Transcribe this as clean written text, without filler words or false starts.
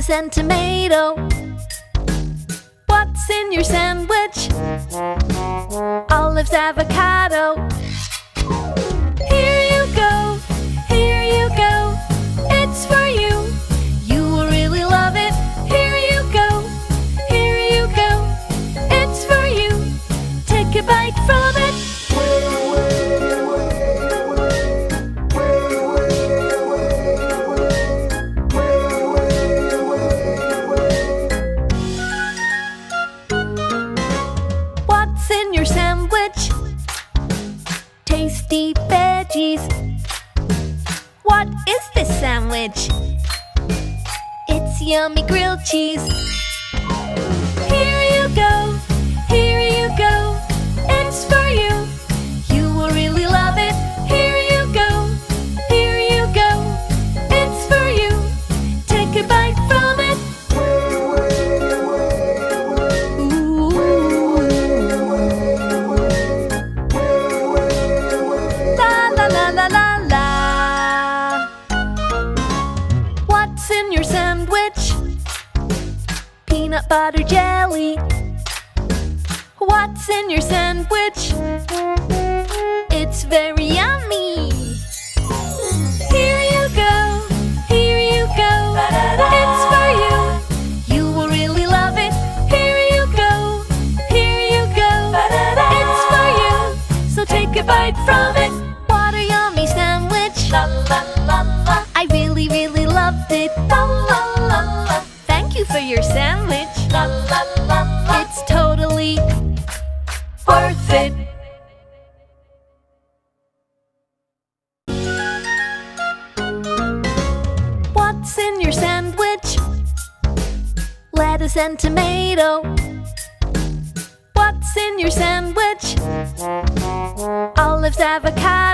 lettuce and tomato. What's in your sandwich? Olives, avocado. Here you go, here you go. It's for you. You will really love it. Here you go, here you go. It's for you. Take a bite from it. What's in your sandwich? Tasty veggies. What is this sandwich? It's yummy grilled cheese. Here you go, here you go. It's for you. You will really love it. Here you go, here you go. It's for you. Take a bite from it. La la la. What's in your sandwich? Peanut butter jelly. What's in your sandwich? It's very yummy. Here you go, here you go. It's for you. You will really love it. Here you go, here you go. It's for you. So take a bite from it. What a yummy sandwich. La la la la. I really, really loved it. La la la la. Thank you for your sandwich. La la la la. It's totally worth it. What's in your sandwich? Lettuce and tomato. What's in your sandwich? Olives, avocado.